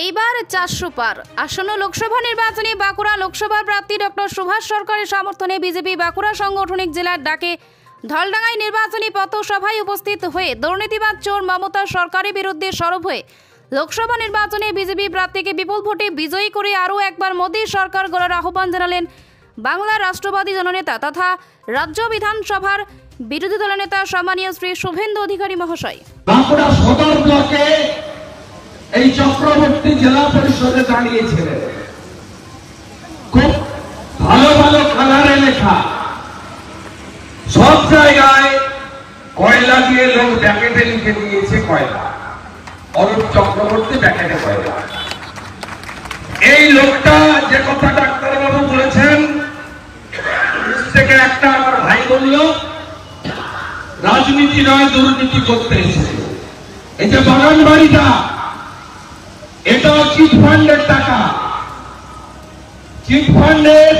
এইবার ৪০০ পার। আসন্ন লোকসভা নির্বাচনে বাঁকুড়া লোকসভা প্রার্থী ডক্টর সুভাষ সরকারের সমর্থনে বিজেপি বাঁকুড়া সাংগঠনিক জেলার ডাকে ধলডাঙ্গায় নির্বাচনী পথসভায় উপস্থিত হয়ে দুর্নীতিবাদ চোর মমতা সরকারের বিরুদ্ধে সরব হয়ে লোকসভা নির্বাচনে বিজেপি প্রার্থীকে বিপুল ভোটে বিজয়ী করে আরও একবার মোদী সরকার গড়ার আহ্বান জানালেন বাংলার রাষ্ট্রবাদী জননেতা তথা রাজ্য বিধানসভার বিরোধী দলের নেতা সম্মানীয় শ্রী শুভেন্দু অধিকারী মহাশয়। বাঁকুড়া সদর ব্লকে এই চক্রবর্তী জেলা পরিষদে দাঁড়িয়েছিলেন। খুব ভালো ভালো কালারে লেখা, সব জায়গায় কয়লা দিয়ে লোক ব্যাকেটে লিখে দিয়েছে কয়লা, অরূপ চক্রবর্তী ব্যাকেটে কয়লা। এই লোকটা যে কথা ডাক্তারবাবু বলেছেন থেকে একটা আমার ভাই বলল রাজনীতি নয় দুর্নীতি করতে এসেছে। এই যে বাগান বাড়িটা, এটাও চিট ফান্ডের টাকা। চিট ফান্ডের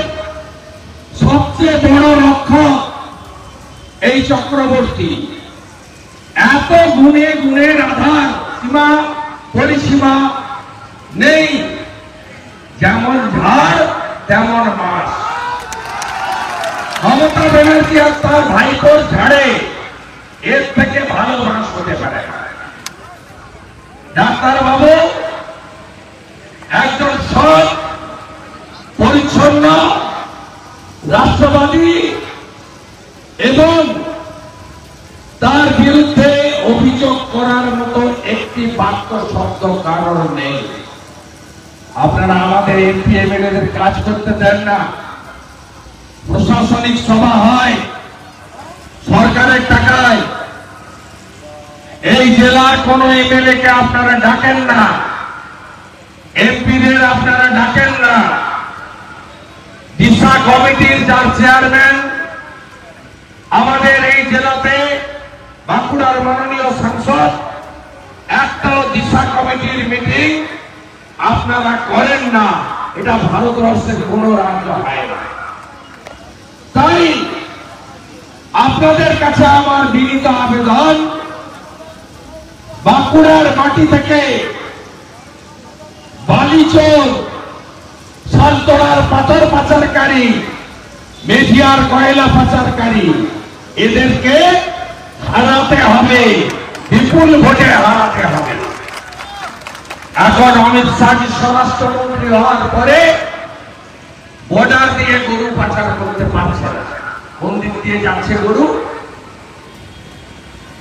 সবচেয়ে বড় রক্ষক এই চক্রবর্তী। এত গুণে গুণের আধার সীমা পরিসীমা নেই, যেমন ঝাড় তেমন মাছ। মমতা ব্যানার্জি আর তার ভাইপোর ঝাড়ে এর থেকে ভালো মাছ হতে পারে না। ডাক্তার বাবু একজন সৎ পরিচ্ছন্ন রাষ্ট্রবাদী এবং তার বিরুদ্ধে অভিযোগ করার মতো একটি বাক্য শব্দ কারণ নেই। আপনারা আমাদের এমপি এমএলএদের কাজ করতে দেন না। প্রশাসনিক সভা হয় সরকারের টাকায়। এই জেলার কোন এমএলএ কে আপনারা ডাকেন না, এমপিদের আপনারা ডাকেন না। দিশা কমিটির যার চেয়ারম্যান আমাদের এই জেলাতে বাঁকুড়ার মাননীয় সাংসদ, একটাও দিশা কমিটির মিটিং আপনারা করেন না। এটা ভারতবর্ষের কোন রাজ্য হয় না। তাই আপনাদের কাছে আমার বিনীত আবেদন, বাঁকুড়ার মাটি থেকে বালিচোর, সালতোড়ার পাথর পাচারকারী, মেঘিয়ার কয়লা পাচারকারী, এদেরকে হারাতে হবে, বিপুল ভোটে হারাতে হবে। এখন অমিত শাহ স্বরাষ্ট্রমন্ত্রী হওয়ার পরে বর্ডার দিয়ে গরু পাচার করতে পারছে না। কোন দিক দিয়ে যাচ্ছে গরু?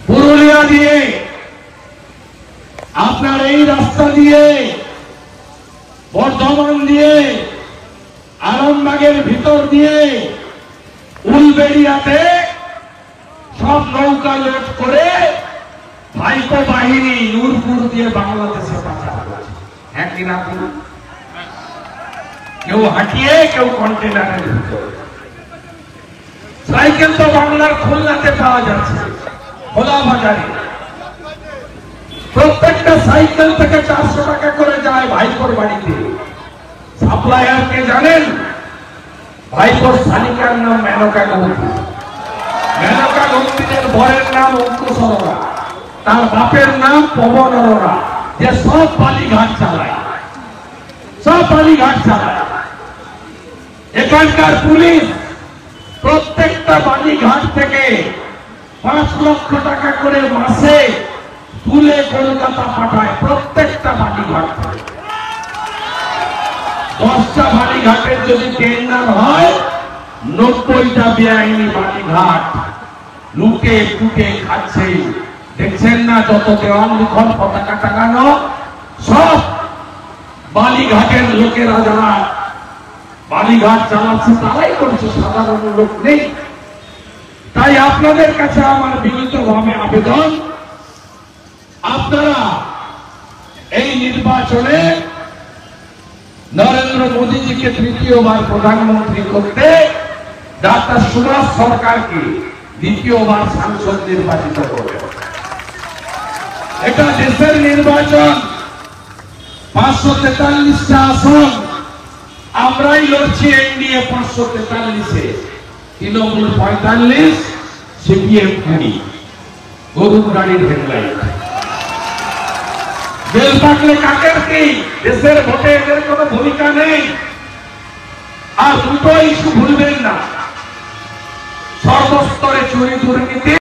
পুরুলিয়া দিয়ে, আপনার এই রাস্তা দিয়ে, বর্ধমান দিয়ে, আরামবাগের ভিতর দিয়ে, উলবেড়িয়াতে সব নৌকা লোড করে ভাইপো বাহিনী নূরপুর দিয়ে বাংলাদেশে পাচার করছে। হ্যাঁ কিনা? কেউ হাঁটিয়ে, কেউ কন্টেনারের ভিতরে। সাইকেল তো বাংলার খুলনাতে পাওয়া যাচ্ছে, খোলা বাজারে। প্রত্যেকটা সাইকেল থেকে 400 টাকা করে যায় ভাইপোর বাড়িতে। সাপ্লায়ার কে জানেন? ভাইপোর শালিকার নাম মেনকা গৌতম। মেনকা গৌতমের বরের নাম অঙ্কুশ অরোরা, তার বাপের নাম পবন অরোরা, যে সব বালিঘাট চালায়, সব বালিঘাট চালায়। এখানকার পুলিশ প্রত্যেকটা বালিঘাট থেকে 5 লক্ষ টাকা করে মাসে তুলে কলকাতা পাঠায়। প্রত্যেকটা বালিঘাট থেকে 10টা বালিঘাটের যদি টেন্ডার হয়, 90টা বেআইনি বালিঘাট লুটে টুটে খাচ্ছে। দেখছেন না যত দেওয়াল লিখন পতাকা টাঙানো, সব বালিঘাটের লোকেরা যারা বালিঘাট চালাচ্ছে তারাই করছে, সাধারণ লোক নেই। তাই আপনাদের কাছে আমার বিনীতভাবে আবেদন, আপনারা এই নির্বাচনে নরেন্দ্র মোদীজিকে তৃতীয়বার প্রধানমন্ত্রী করতে ডাক্তার সুভাষ সরকারকে দ্বিতীয়বার সাংসদ নির্বাচিত করবে। এটা দেশের নির্বাচন। 543টা আসন আমরাই লড়ছি, এনডিএ 543-এ, তৃণমূল 45, সিপিএম 20। গরুর গাড়ির হেডলাইট। বেল পাকলে কাকের কি? দেশের ভোটে এদের কোনো ভূমিকা নেই। আর দুটো ইস্যু ভুলবেন না, সর্বস্তরে চুরি দুর্নীতি।